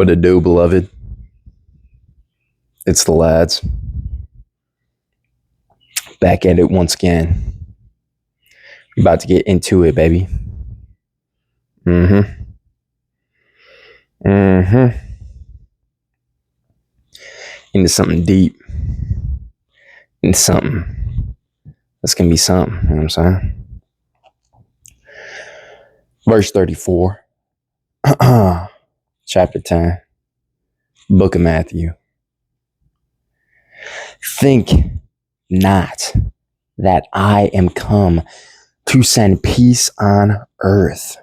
What to do, beloved? It's the lads. Back at it once again. About to get into it, baby. Into something deep. Into something that's gonna be something. You know what I'm saying? Verse 34. Chapter 10. Book of Matthew. Think not that I am come to send peace on earth.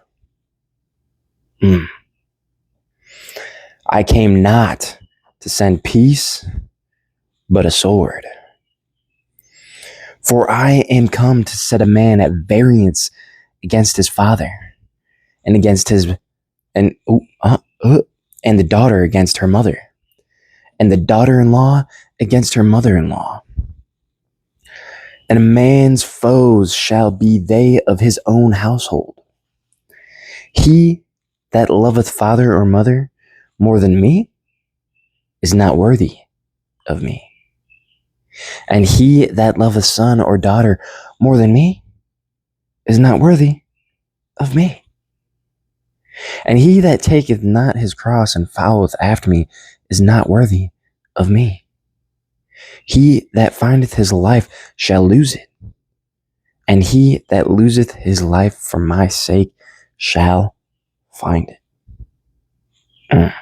I came not to send peace, but a sword. For I am come to set a man at variance against his father, and against his and the daughter against her mother, and the daughter-in-law against her mother-in-law. And a man's foes shall be they of his own household. He that loveth father or mother more than me is not worthy of me. And he that loveth son or daughter more than me is not worthy of me. And he that taketh not his cross and followeth after me is not worthy of me. He that findeth his life shall lose it, and he that loseth his life for my sake shall find it.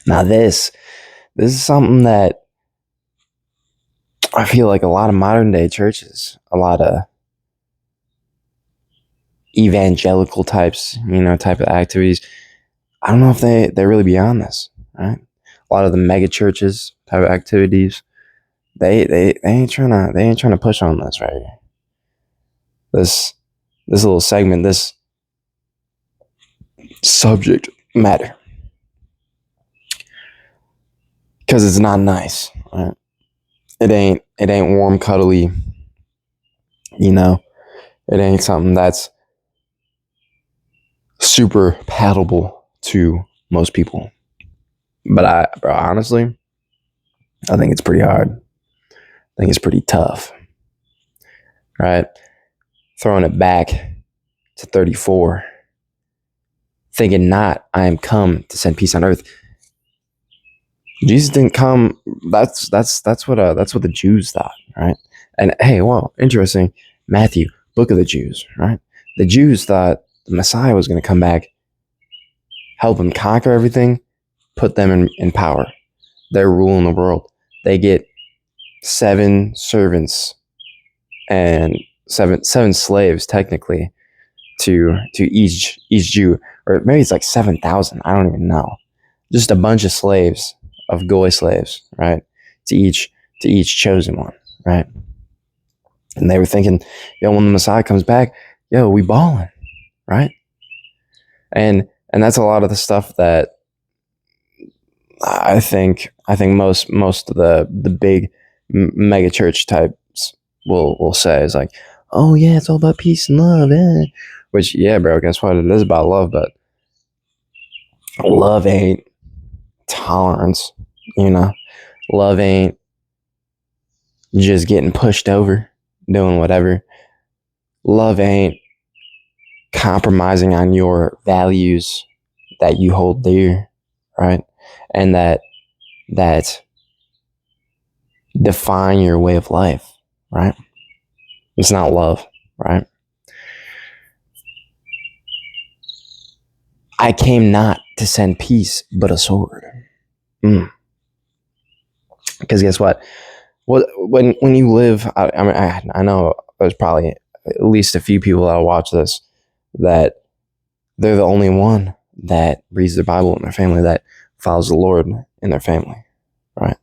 Now this is something that I feel like a lot of modern day churches, a lot of evangelical types, type of activities, I don't know if they're really beyond this, right? A lot of the mega churches type of activities, they ain't trying to push on this right here. This little segment, this subject matter, because it's not nice, right? It ain't warm, cuddly, it ain't something that's super palatable to most people. But honestly, I think it's pretty hard. I think it's pretty tough, right? Throwing it back to 34. Thinking not, I am come to send peace on earth. Jesus didn't come. That's what the Jews thought, right? And hey, well, interesting. Matthew, book of the Jews, right? The Jews thought the Messiah was going to come back, help them conquer everything, put them in power. They're ruling the world. They get 7 servants and seven slaves, technically, to each Jew, or maybe it's like 7,000. I don't even know. Just a bunch of slaves, of goy slaves, right? To each chosen one, right? And they were thinking, when the Messiah comes back, we balling, right? And that's a lot of the stuff that I think most of the big mega church types will say is like, oh yeah, it's all about peace and love, which, yeah, bro, guess what? It is about love, but love ain't tolerance, love ain't just getting pushed over, doing whatever. Love ain't compromising on your values that you hold dear, right? And that define your way of life, right? It's not love, right? I came not to send peace, but a sword. Because guess what? When you live, I know there's probably at least a few people that'll watch this that they're the only one that reads the Bible in their family, that follows the Lord in their family, right?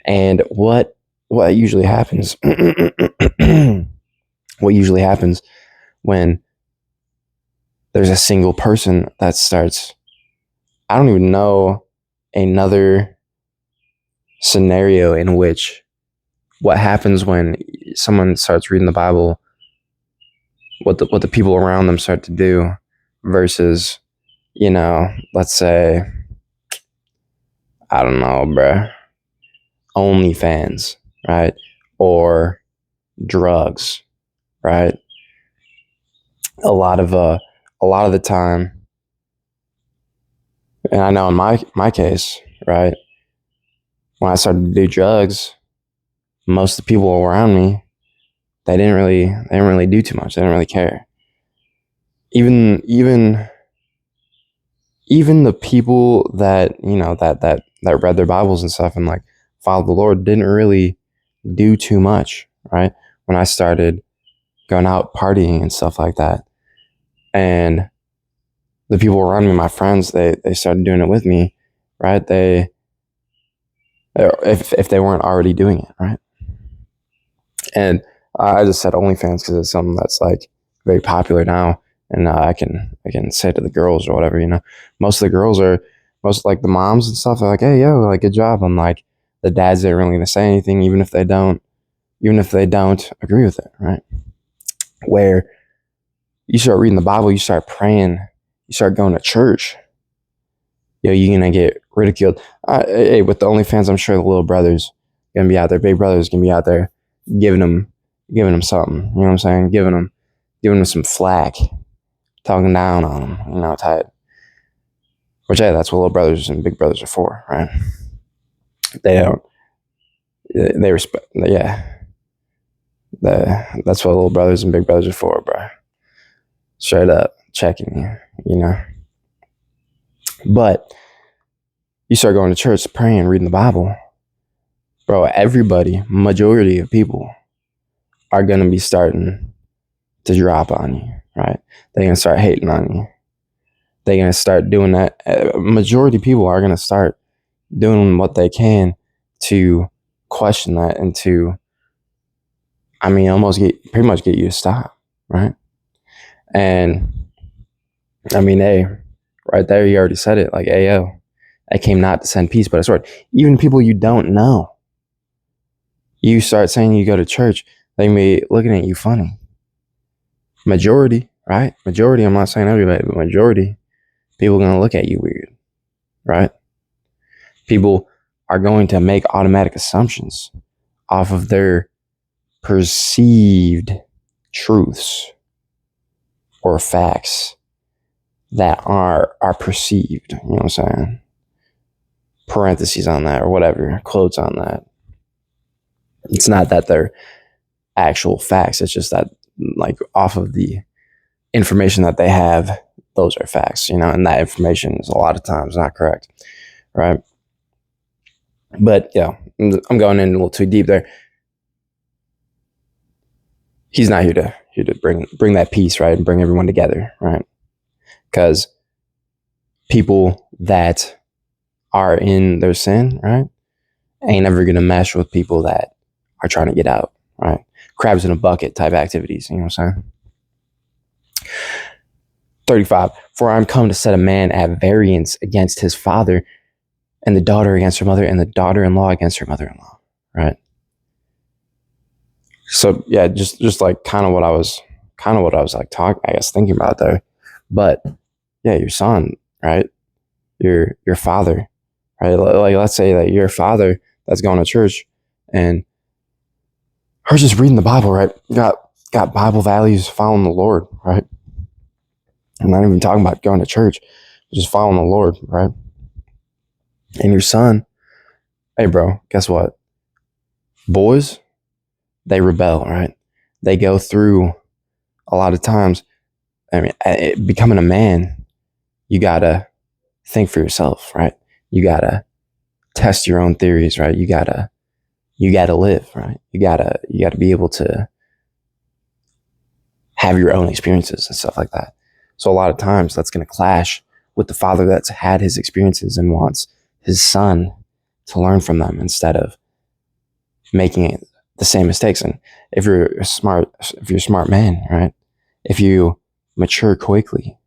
And what usually happens? What usually happens when there's a single person that starts? I don't even know another scenario in which what happens when someone starts reading the Bible, what the people around them start to do versus let's say, I don't know, bruh, OnlyFans, right? Or drugs, right? A lot of the time, and I know in my case, right, when I started to do drugs, most of the people around me, they didn't really do too much. They didn't really care. Even even the people that that read their Bibles and stuff and like followed the Lord didn't really do too much, right? When I started going out partying and stuff like that, and the people around me, my friends, they started doing it with me, right? They if they weren't already doing it, right? And I just said OnlyFans because it's something that's like very popular now, and I can say to the girls or whatever, most of the girls are most like the moms and stuff are like, hey yo, like good job. I'm like the dads aren't really gonna say anything, even if they don't agree with it, right? Where you start reading the Bible, you start praying, you start going to church, you're gonna get ridiculed. Hey, with the OnlyFans, I'm sure the little brothers gonna be out there, big brothers gonna be out there giving them something. You know what I'm saying? Giving them some flack, talking down on them. Type. Which hey, that's what little brothers and big brothers are for, right? They don't. They respect. Yeah. That's what little brothers and big brothers are for, bro. Straight up checking you. But you start going to church, praying, reading the Bible, bro. Everybody, majority of people, are gonna be starting to drop on you, right? They're gonna start hating on you. They're gonna start doing that. Majority of people are gonna start doing what they can to question that and to, almost pretty much get you to stop, right? And hey, right there, you already said it. Like, Ayo, I came not to send peace, but a sword. Even people you don't know, you start saying you go to church, they may be looking at you funny. Majority, right? Majority, I'm not saying everybody, but majority, people are going to look at you weird, right? People are going to make automatic assumptions off of their perceived truths or facts that are perceived. You know what I'm saying? Parentheses on that or whatever, quotes on that. It's not that they're actual facts. It's just that, like, off of the information that they have, those are facts, and that information is a lot of times not correct, right? But yeah, I'm going in a little too deep there. He's not here to bring that peace, right, and bring everyone together, right? Because people that are in their sin, right, ain't ever gonna mesh with people that are trying to get out, right? Crabs in a bucket type activities, you know what I'm saying? 35. For I am come to set a man at variance against his father, and the daughter against her mother, and the daughter-in-law against her mother-in-law, right? So yeah, just like kind of what I was like thinking about there. But yeah, your son, right? Your father, right? Like, let's say that your father that's going to church and her just reading the Bible, right? Got Bible values, following the Lord, right? I'm not even talking about going to church, just following the Lord, right? And your son, hey bro, guess what? Boys, they rebel, right? They go through a lot of times. Becoming a man, you gotta think for yourself, right? You gotta test your own theories, right? You gotta live, right? You gotta be able to have your own experiences and stuff like that. So a lot of times that's going to clash with the father that's had his experiences and wants his son to learn from them instead of making the same mistakes. And if you're a smart man, right? If you mature quickly,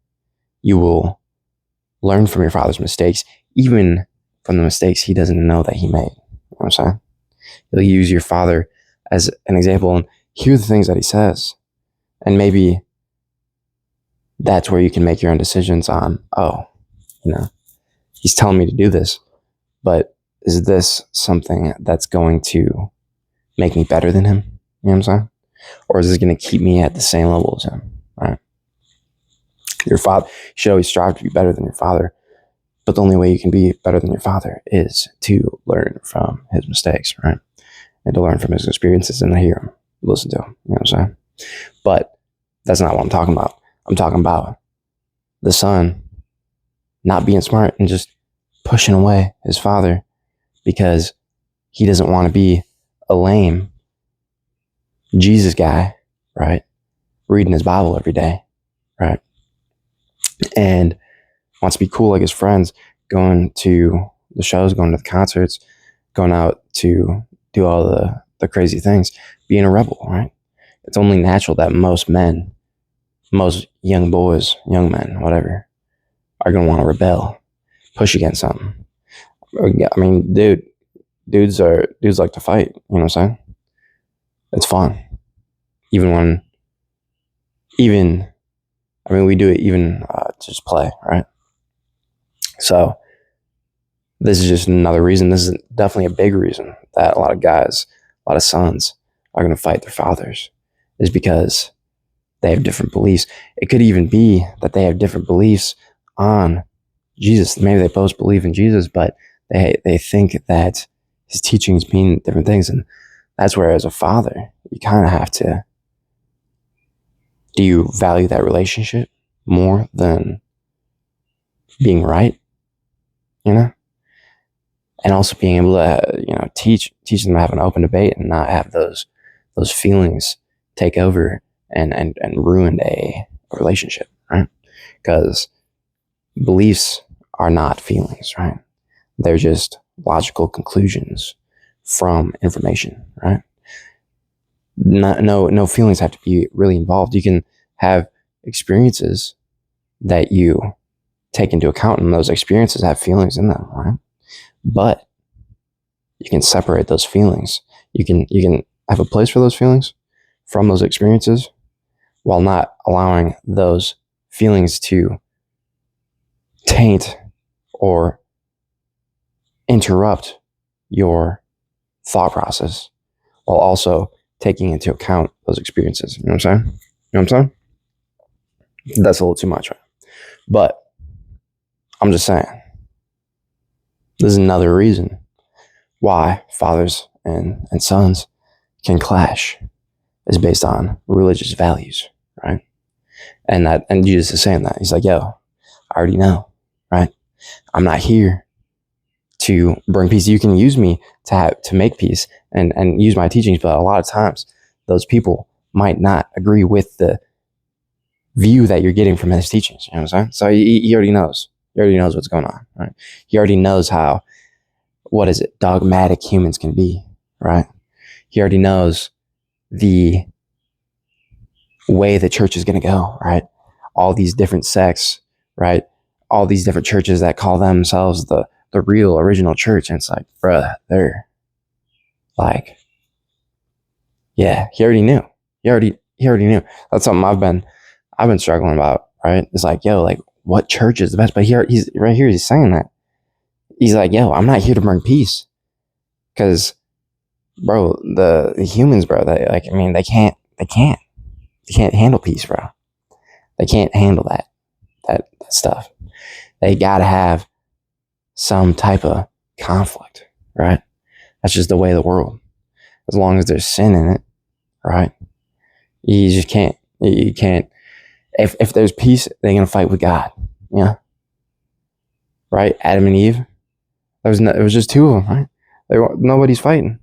you will learn from your father's mistakes, even from the mistakes he doesn't know that he made. You know what I'm saying? You'll use your father as an example and hear the things that he says. And maybe that's where you can make your own decisions on, oh, he's telling me to do this, but is this something that's going to make me better than him? You know what I'm saying? Or is this going to keep me at the same level as him? Right? Your father, you should always strive to be better than your father. But the only way you can be better than your father is to learn from his mistakes, right? And to learn from his experiences and to hear him, listen to him. You know what I'm saying? But that's not what I'm talking about. I'm talking about the son not being smart and just pushing away his father because he doesn't want to be a lame Jesus guy, right? Reading his Bible every day, right? And wants to be cool like his friends, going to the shows, going to the concerts, going out to do all the crazy things, being a rebel, right? It's only natural that most men, most young boys, young men, whatever, are going to want to rebel, push against something. I mean, dudes like to fight, you know what I'm saying? It's fun. We do it even to just play, right? So this is just another reason. This is definitely a big reason that a lot of guys, a lot of sons are going to fight their fathers, is because they have different beliefs. It could even be that they have different beliefs on Jesus. Maybe they both believe in Jesus, but they think that his teachings mean different things. And that's where, as a father, you kind of have to, do you value that relationship more than being right? You know? And also being able to, teach them to have an open debate and not have those feelings take over and ruin a relationship, right? Because beliefs are not feelings, right? They're just logical conclusions from information, right? No feelings have to be really involved. You can have experiences that you take into account, and those experiences have feelings in them, right? But you can separate those feelings. You can have a place for those feelings from those experiences while not allowing those feelings to taint or interrupt your thought process, while also taking into account those experiences. You know what I'm saying? You know what I'm saying? That's a little too much, right? But I'm just saying, this is another reason why fathers and sons can clash, is based on religious values, right? And Jesus is saying that. He's like, yo, I already know, right? I'm not here to bring peace. You can use me to make peace and use my teachings, but a lot of times those people might not agree with the view that you're getting from his teachings. You know what I'm saying? So he already knows. He already knows what's going on, right? He already knows how, dogmatic humans can be, right? He already knows the way the church is going to go, right? All these different sects, right? All these different churches that call themselves the real original church. And it's like, bruh, they're like, yeah, he already knew. He already knew. That's something I've been struggling about, right? It's like, yo, like, what church is the best? But he's right here. He's saying that. He's like, yo, I'm not here to bring peace, because, bro, the humans, bro, they can't handle peace, bro. They can't handle that stuff. They gotta have some type of conflict, right? That's just the way of the world. As long as there's sin in it, right? You just can't. You can't. If there's peace, they're gonna fight with God. Yeah. Right? Adam and Eve. It was just two of them, right? Nobody's fighting.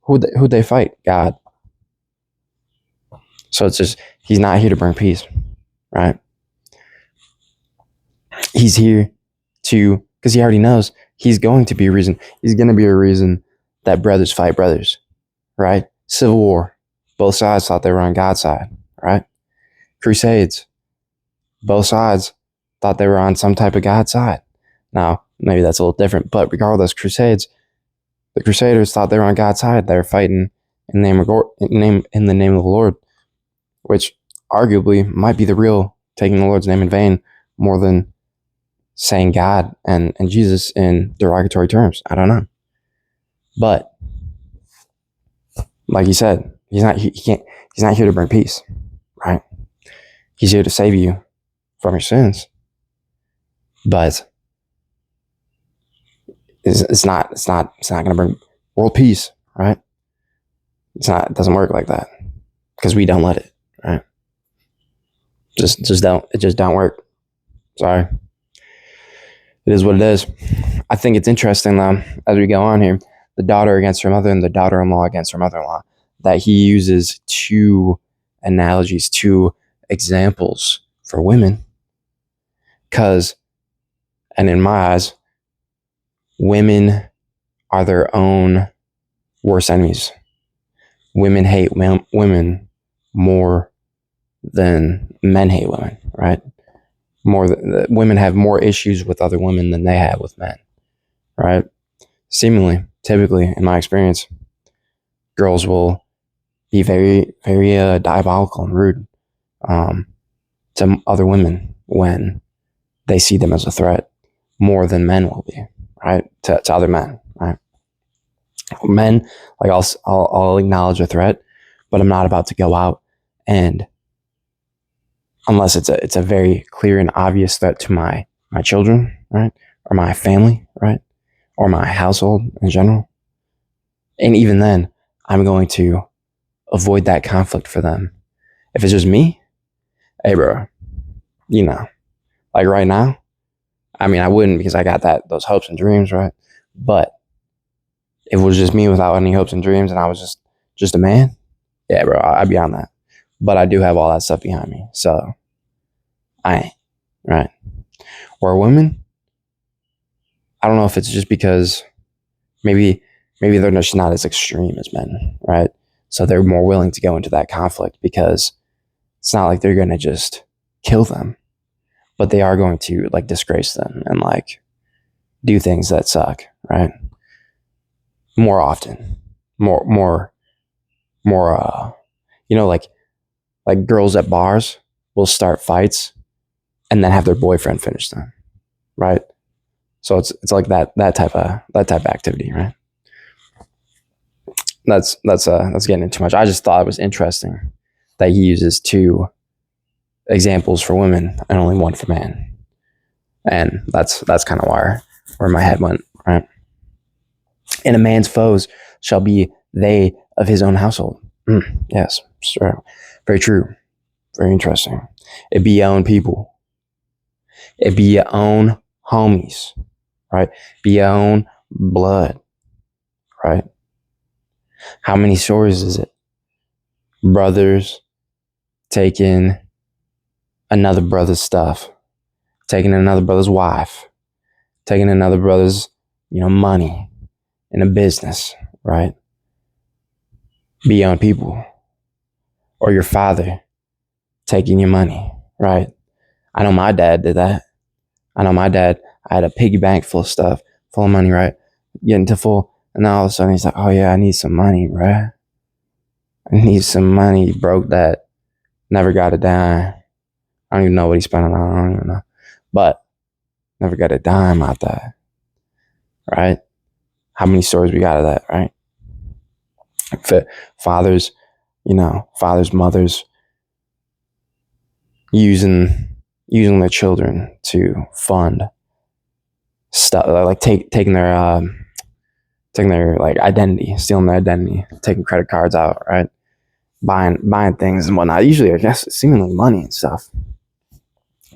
Who'd they fight? God. So it's just, he's not here to bring peace, right? He's here because he already knows he's going to be a reason. He's going to be a reason that brothers fight brothers, right? Civil War. Both sides thought they were on God's side, right? Crusades. Both sides thought they were on some type of God's side. Now, maybe that's a little different, but regardless, Crusades, the Crusaders thought they were on God's side. They were fighting in the name of the Lord, which arguably might be the real taking the Lord's name in vain more than saying God and Jesus in derogatory terms. I don't know. But like he said, he's not here to bring peace, right? He's here to save you from your sins. But it's not going to bring world peace, right? It doesn't work like that because we don't let it, right? Just don't work. Sorry. It is what it is. I think it's interesting, though, as we go on here, the daughter against her mother and the daughter-in-law against her mother-in-law, that he uses two analogies, two examples for women. Because, and in my eyes, women are their own worst enemies. Women hate women more than men hate women, right? Women have more issues with other women than they have with men, right? Seemingly, typically, in my experience, girls will be very, very diabolical and rude to other women when they see them as a threat more than men will be, right? To other men, right? Men, like I'll acknowledge a threat, but I'm not about to go out and, unless it's a very clear and obvious threat to my children, right, or my family, right, or my household in general. And even then, I'm going to avoid that conflict for them. If it's just me, hey, bro, like right now, I mean, I wouldn't, because I got those hopes and dreams, right? But if it was just me without any hopes and dreams and I was just a man, yeah, bro, I'd be on that. But I do have all that stuff behind me, so I ain't, right? Or women, I don't know if it's just because maybe they're just not as extreme as men, right? So they're more willing to go into that conflict because it's not like they're going to just kill them, but they are going to like disgrace them and like do things that suck, right? More often, more, like girls at bars will start fights and then have their boyfriend finish them, right? So it's like that type of activity, right? That's getting into too much. I just thought it was interesting that he uses two examples for women and only one for men, and that's kind of where my head went, right? And a man's foes shall be they of his own household. Yes, sure. Very true. Very interesting. It be your own people. It be your own homies, right? Be your own blood, right? How many stories is it? Brothers taking another brother's stuff, taking another brother's wife, taking another brother's, money in a business, right? Be your own people. Or your father taking your money, right? I know my dad did that. I had a piggy bank full of stuff, full of money, right? Getting to full, and then all of a sudden he's like, oh yeah, I need some money, right? I need some money. He broke that. Never got a dime. I don't even know what he spent on. I don't even know. But never got a dime out that, right? How many stories we got of that, right? Fathers, mothers using their children to fund stuff, like taking their like identity, stealing their identity, taking credit cards out, right? Buying things and whatnot. Usually, I guess, seemingly money and stuff.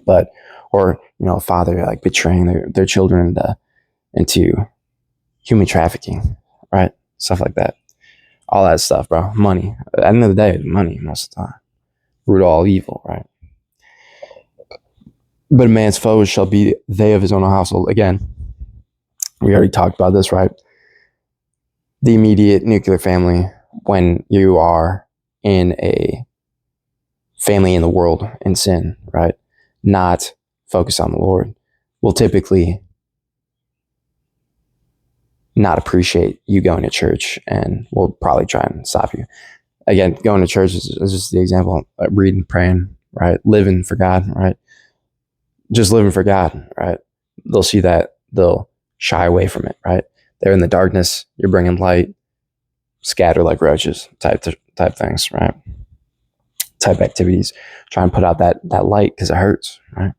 But, or, a father like betraying their children into human trafficking, right? Stuff like that. All that stuff, bro. Money. At the end of the day, it's money most of the time. Root all evil, right? But a man's foes shall be they of his own household. Again, we already talked about this, right? The immediate nuclear family, when you are in a family in the world in sin, right? Not focused on the Lord, will typically not appreciate you going to church and will probably try and stop you. Again, going to church is just the example. Reading, praying, right? Living for God, right? Just living for God, right? they'll see that, they'll shy away from it, right? They're in the darkness, you're bringing light, scatter like roaches type things, right? Type activities, try and put out that light because it hurts, right?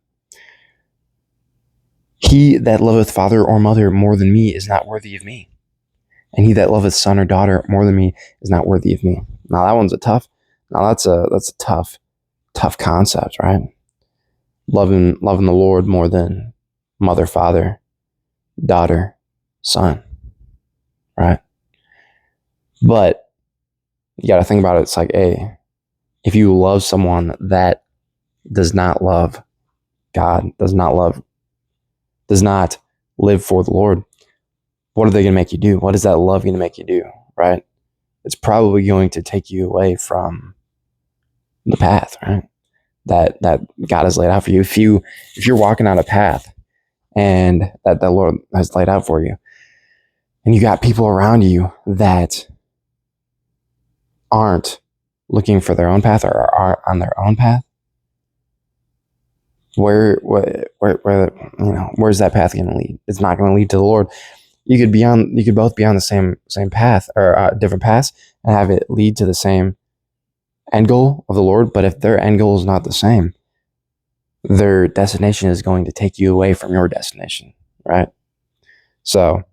He that loveth father or mother more than me is not worthy of me. And he that loveth son or daughter more than me is not worthy of me. Now that's a tough concept, right? Loving the Lord more than mother, father, daughter, son, right? But you got to think about it. It's like, hey, if you love someone that does not love God, does not live for the Lord, what are they going to make you do? What is that love going to make you do, right? It's probably going to take you away from the path, right? That God has laid out for you. If you're walking on a path and that the Lord has laid out for you, and you got people around you that aren't looking for their own path or are on their own path, where's that path going to lead? It's not going to lead to the Lord. You could both be on the same path or different paths and have it lead to the same end goal of the Lord. But if their end goal is not the same, their destination is going to take you away from your destination, right? So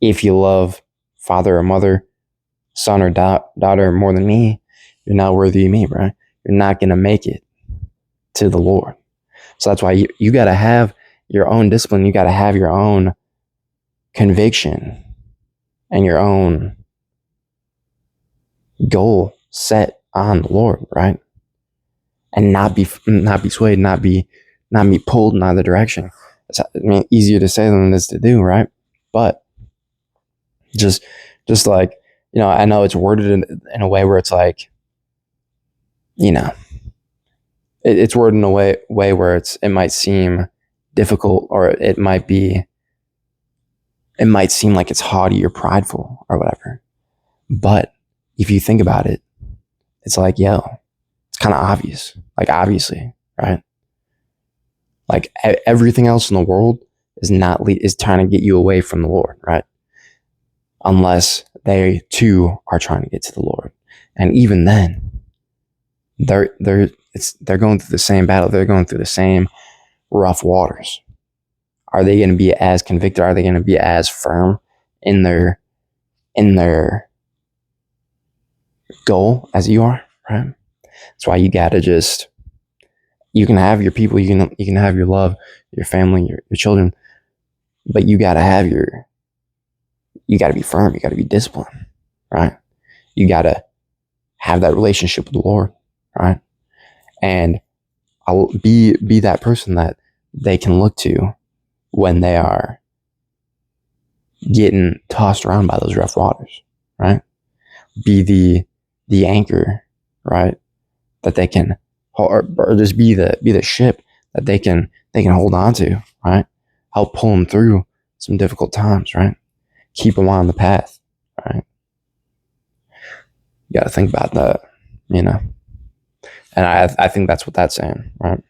if you love father or mother, son or daughter more than me, you're not worthy of me, bro. You're not going to make it to the Lord. So that's why you got to have your own discipline. You got to have your own conviction and your own goal set on the Lord, right? And not be swayed, not be pulled in either direction. It's, easier to say than it is to do, right? But just like, I know it's worded in a way where it's like, it's worded in a way where it might seem difficult, or it might seem like it's haughty or prideful or whatever. But if you think about it, it's like, it's kind of obvious. Like, obviously, right? Like, everything else in the world is trying to get you away from the Lord, right? Unless they too are trying to get to the Lord. And even then, they're going through the same battle. They're going through the same rough waters. Are they going to be as convicted? Are they going to be as firm in their goal as you are, right? That's why you got to you can have your people, you can have your love, your family, your children, but you got to be firm. You got to be disciplined, right? You got to have that relationship with the Lord, right? And I'll be that person that they can look to when they are getting tossed around by those rough waters, right? Be the anchor, right? That they can, or just be the ship that they can hold on to, right? Help pull them through some difficult times, right? Keep them on the path, right? You got to think about that, And I think that's what that's saying, right?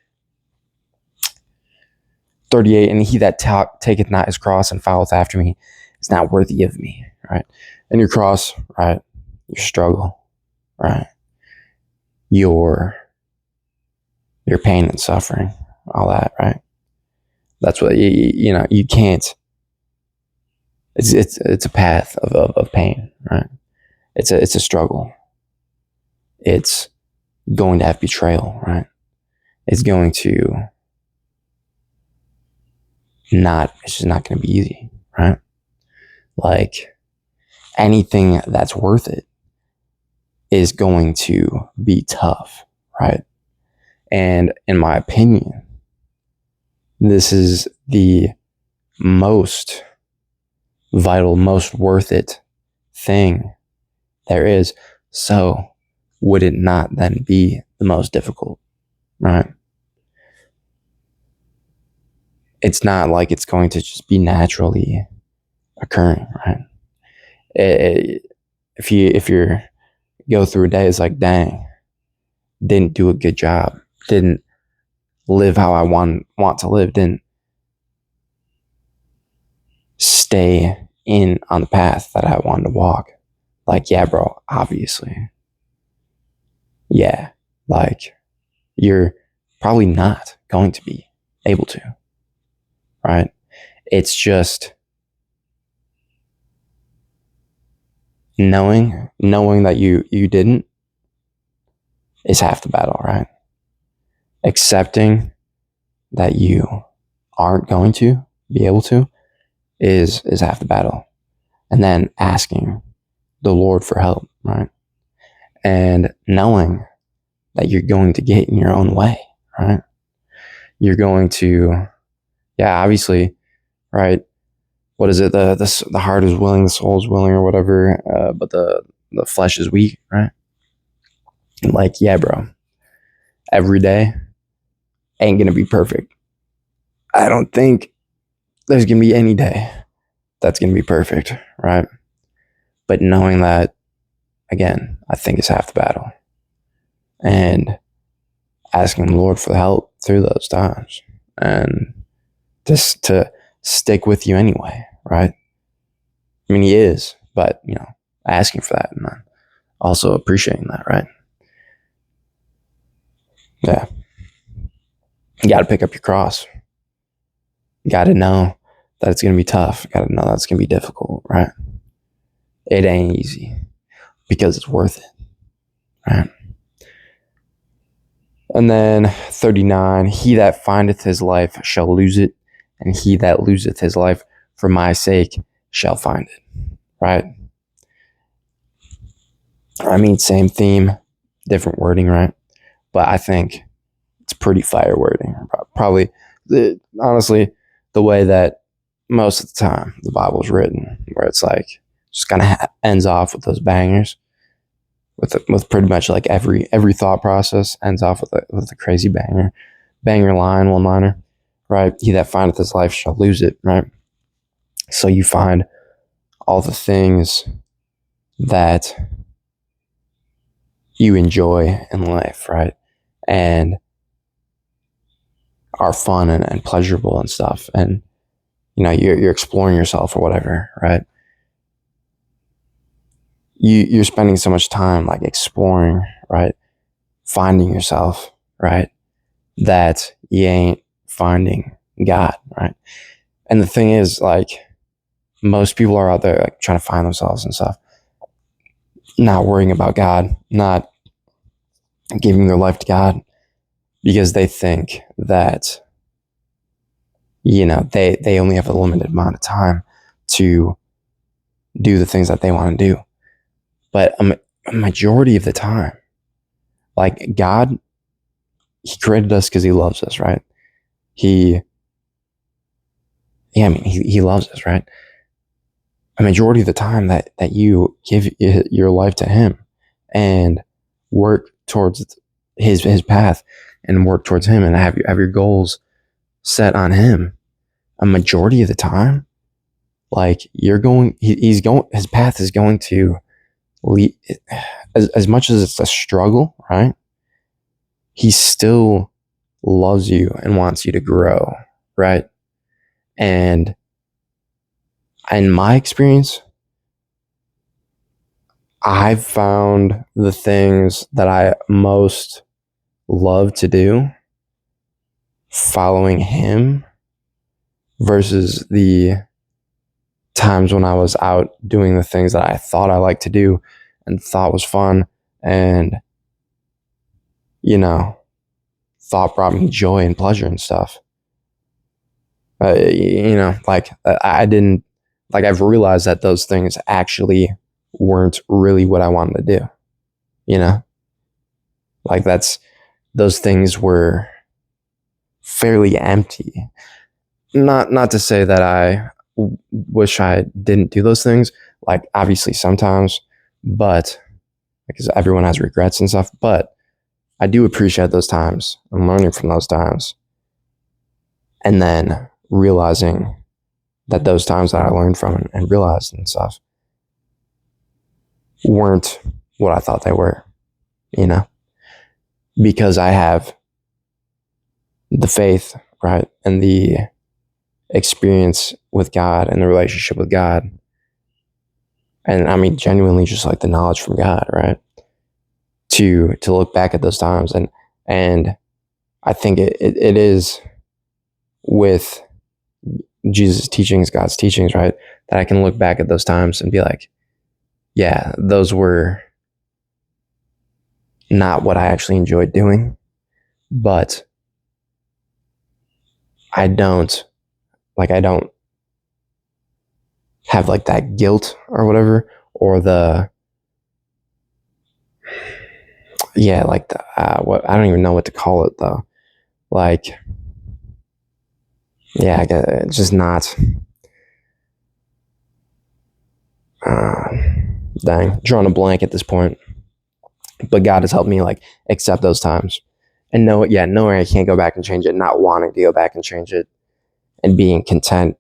38, and he that taketh not his cross and followeth after me is not worthy of me, right? And your cross, right? Your struggle, right? Your pain and suffering, all that, right? That's what you can't. It's a path of pain, right? It's a struggle. It's going to have betrayal, right? It's going to it's just not going to be easy, right? Like, anything that's worth it is going to be tough, right? And in my opinion, this is the most vital, most worth it thing there is. So would it not then be the most difficult, right? It's not like it's going to just be naturally occurring, right? If you go through a day, it's like, dang, didn't do a good job, didn't live how I want to live, didn't stay in on the path that I wanted to walk. Like, yeah, bro, obviously. Yeah, like, you're probably not going to be able to, right? It's just knowing that you didn't is half the battle, right? Accepting that you aren't going to be able to is half the battle. And then asking the Lord for help, right? And knowing that you're going to get in your own way, right? You're going to, yeah, obviously, right? What is it? The heart is willing, the soul is willing, or whatever, but the flesh is weak, right? Like, yeah, bro, every day ain't gonna be perfect. I don't think there's gonna be any day that's gonna be perfect, right? But knowing that, again, I think is half the battle. And asking the Lord for help through those times, and just to stick with you anyway, right? I mean, He is, but asking for that, and then also appreciating that, right? Yeah, you got to pick up your cross. You got to know that it's gonna be tough. You got to know that it's gonna be difficult, right? It ain't easy because it's worth it, right? And then 39, he that findeth his life shall lose it, and he that loseth his life for my sake shall find it, right? I mean, same theme, different wording, right? But I think it's pretty fire wording. Probably, honestly, the way that most of the time the Bible's written, where it's like just kind of ends off with those bangers, with pretty much like every thought process ends off with a crazy banger line, one liner, right? He that findeth his life shall lose it, right? So you find all the things that you enjoy in life, right? And are fun and pleasurable and stuff. And, you're exploring yourself or whatever, right? You're spending so much time like exploring, right? Finding yourself, right? That you ain't finding God, right? And the thing is, like, most people are out there like trying to find themselves and stuff, not worrying about God, not giving their life to God, because they think that they only have a limited amount of time to do the things that they want to do. But a majority of the time, like, God, He created us because He loves us, right? He loves us, right? A majority of the time that you give your life to Him and work towards his path and work towards Him and have your goals set on Him, a majority of the time, like, his path is going to lead, as much as it's a struggle, right? He still loves you and wants you to grow, right? And in my experience, I've found the things that I most love to do following Him versus the times when I was out doing the things that I thought I liked to do and thought was fun and, thought brought me joy and pleasure and stuff. Like, I didn't, like, I've realized that those things actually weren't really what I wanted to do, like, those things were fairly empty. Not to say that I wish I didn't do those things, like, obviously sometimes, but because everyone has regrets and stuff, but I do appreciate those times and learning from those times, and then realizing that those times that I learned from and realized and stuff weren't what I thought they were, because I have the faith, right, and the experience with God and the relationship with God, and I mean genuinely just like the knowledge from God, right, to look back at those times, and I think it is with Jesus' teachings, God's teachings, right, that I can look back at those times and be like, yeah, those were not what I actually enjoyed doing, but I don't have like that guilt or whatever, or like the what, I don't even know what to call it though. Like, yeah, it's just not. Uh, Dang, drawing a blank at this point. But God has helped me like accept those times and knowing I can't go back and change it, not wanting to go back and change it, and being content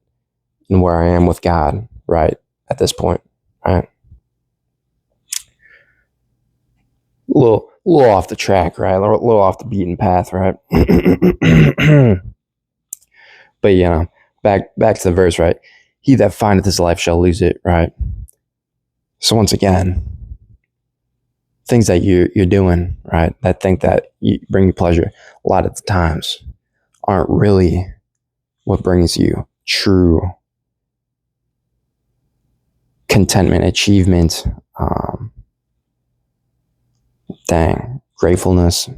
in where I am with God, right, at this point, right? A little off the track, right? A little off the beaten path, right? But back to the verse, right? He that findeth his life shall lose it, right? So once again, things that you're doing, right, that think that bring you pleasure, a lot of the times aren't really what brings you true contentment, achievement, gratefulness.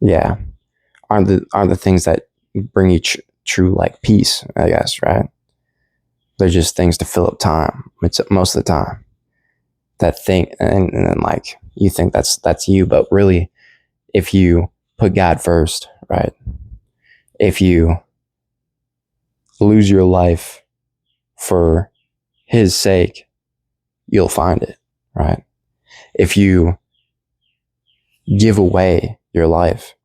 Yeah, aren't the things that bring you true like peace, I guess, right? They're just things to fill up time. It's most of the time that thing, and like you think that's you, but really, if you put God first, right? If you lose your life for His sake, you'll find it, right? If you give away your life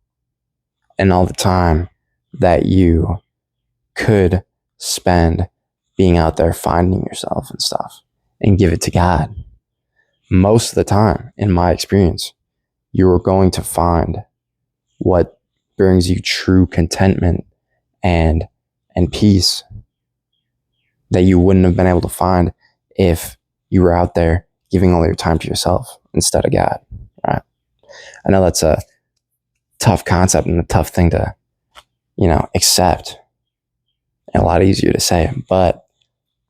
and all the time that you could spend being out there finding yourself and stuff and give it to God, most of the time, in my experience, you are going to find what brings you true contentment and peace that you wouldn't have been able to find if you were out there giving all your time to yourself instead of God, right? I know that's a tough concept and a tough thing to, accept, and a lot easier to say, but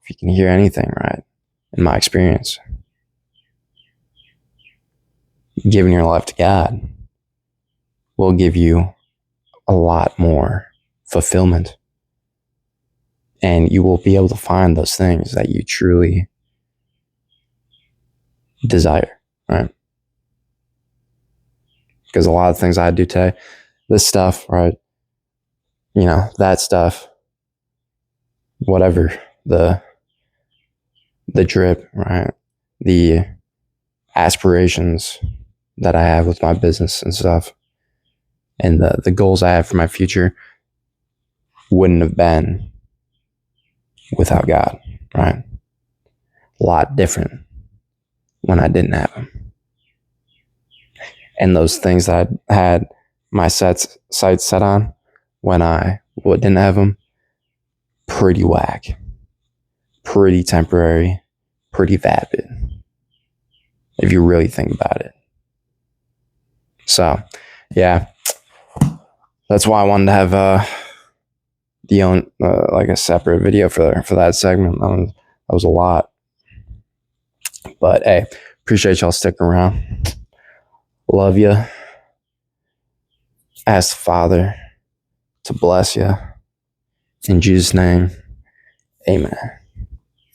if you can hear anything, right, in my experience, giving your life to God will give you a lot more fulfillment, and you will be able to find those things that you truly desire, right? Because a lot of things I do today, this stuff, right, that stuff, whatever, the drip, right, the aspirations that I have with my business and stuff, and the goals I have for my future wouldn't have been without God, right? A lot different when I didn't have Him. And those things that I had my sights set on when I didn't have Him, pretty whack, pretty temporary, pretty vapid, if you really think about it. So, yeah, that's why I wanted to have like a separate video for that segment. That was a lot, but hey, appreciate y'all sticking around. Love you. Ask the Father to bless you. In Jesus' name, amen.